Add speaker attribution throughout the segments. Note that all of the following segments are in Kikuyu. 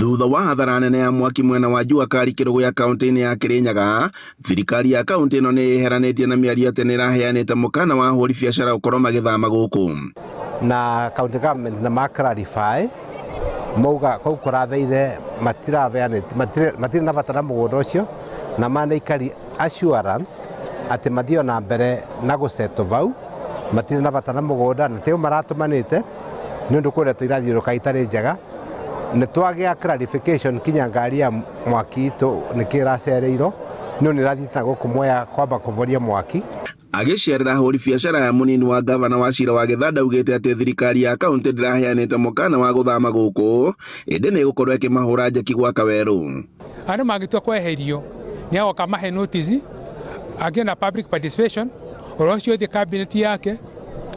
Speaker 1: Thutha wa hathara nene ya mwaki mwena wa Juakari Kirugu ya kaunti-inĩ ya Kirinyaga, thirikari ya kaunti ĩno nĩ ĩheranĩtie na mĩario atĩ nĩ ĩraheanĩte mũkana wa ahũri biacara gũkorwo magĩthama gũkũ.
Speaker 2: Na county government na clarify mauga kau kũratheire matirĩ na bata na mũgũnda ũcio, na manaikari assurance atĩ mathio na mbere na gũsettle vau, matirĩ na bata na mũgũnda na tĩo maratũmanĩte nĩ ũndũ kũrĩa irathiũrũrũka itarĩ njega. Nĩ twagĩa clarification kinya ngari ya mwaki itũ nĩkĩ ĩracereirwo nĩ ĩrathiĩte na gũkũ Mwea kwamba kũvoria mwaki.
Speaker 1: Agĩcerera ahũri biacara ya mũnini wa gavana wa Cira wa Gĩtha ndaugĩte atĩ thirikari ya kaunti ndĩraheanĩte mũkana wa gũthama gũkũ, ĩndĩ nĩ ĩgũkorwo ĩkĩmahũra njeki gwaka werũ.
Speaker 3: Andũ mangĩtua kweherio nĩ agoka mahe notice agĩe na public participation, ũrĩa ũcio ũthiĩ cabinet yake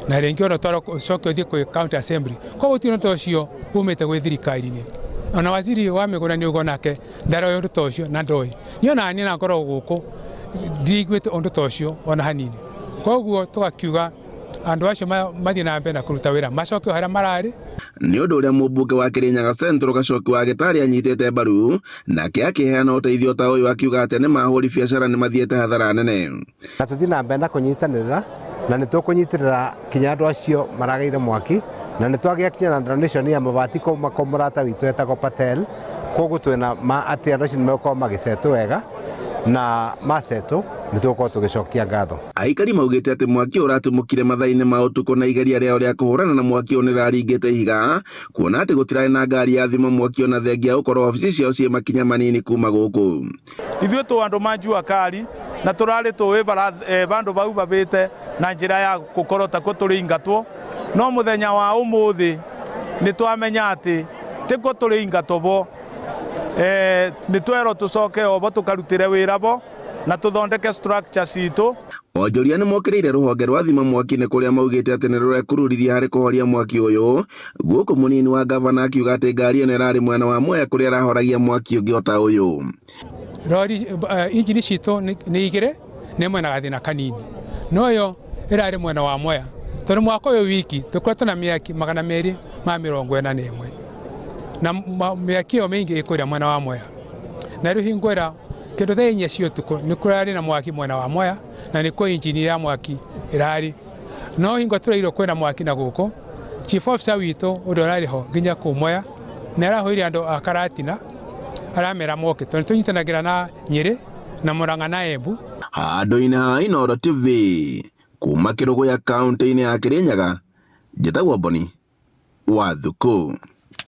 Speaker 3: na rĩngĩ ona ũcoke ũthiĩ kwĩ county assembly. Koguo ti ũndũ ũcio umĩte gwĩ thirikari-inĩ. Ona waziri wa mĩgũnda nĩ ugo nake ndaroĩ ũndũ ta ũcio na ndoĩ. Niĩ ona niĩ na ngorwo gũkũ ndigwĩte ũndũ ta ũcio ona hanini. Koguo tũgakiuga andũ acio mathiĩ na mbere na kũruta wĩra macoke harĩa mararĩ.
Speaker 1: Nĩ ũndũ ũrĩa mũmbunge wa Kirinyaga Central Gacoki wa Gĩtarĩ anyitĩte mbaru, nake akĩheana ũteithio ta ũyũ akiuga atĩ nĩ mahũri biacara nĩ mathiĩte hathara nene.
Speaker 2: Na tũthiĩ na mbere na kũnyitanĩrĩra na nĩ tũkũnyitĩrĩra kinya andũ acio maragaire mwaki, na nĩ twagĩa kinya na donation ya mabati kuma kwa mũrata witũ etagwo Patel. Koguo twĩna atĩ andũ acio nĩ megũkorwo magĩcetwo wega na macetwo nĩ tũgũkorwo tũgĩcokia ngatho.
Speaker 1: Aikari maugĩte atĩ mwaki ũratumũkire mathaa-inĩ ma ũtukũ na igeria rĩao rĩa kũhũrana na mwaki ũyũ nĩrĩraringĩte ihiga, kuona atĩ gũtirarĩ na ngari ya thima mwaki ona thengia gũkorwo ofici ciao ciĩ makinya manini kuma gũkũ.
Speaker 4: Ithuĩ tũ andũ ma Juakari na tũrarĩ tũĩ bandũ bau babĩte na njĩra ya gũkorwo ta tũrĩingatwo, no mũthenya wa ũmũthĩ nĩ twamenya atĩ tĩko tũrĩingatwo bo, nĩ twerwo tũcoke obo tũkarutĩre wĩra bo na tũthondeke structure citũ.
Speaker 1: Onjoria nĩ mokĩrĩire rũhonge rwa thima mwaki nĩ kũrĩa maugĩte atĩ nĩ rũrekururirie harĩ kũhoria mwaki ũyũ, gũkũ mũnini wa gavana akiuga atĩ ngari ĩno ĩrarĩ mwena wa Mwea kũrĩa ĩrahoragia mwaki ũngĩ o ta ũyũ.
Speaker 3: Rori injini citũ nĩ igĩrĩ nĩ mwena gathĩna kanini, no yo ĩrarĩ mwena wa Mwea, tondũ mwaka ũyũ wiki tũkoretwo na mĩaki 241 na mĩaki ĩyo mĩingĩ ĩkũrĩa mwena wa Mwea, na rĩu hingũra kĩndũ thaa 4 cia ũtukũ nĩ kũrarĩ na mwaki mwena wa Mwea na nĩ kwa injini ya mwaki ĩrarĩ, no hingo tũrairwo kwĩna mwaki na gũkũ chief officer witũ ũrĩa ũrarĩ ho nginya kũu Mwea nĩ arahũrire andũ a Karatina aramera moke, tondũ tũnyitanagĩra na Nyĩrĩ na Mũrang'a na Embu.
Speaker 1: Handũ-inĩ ha Inooro TV kuma Kirugu ya kaunti-inĩ ya Kirinyaga, njĩtagwo Boni Wathuku.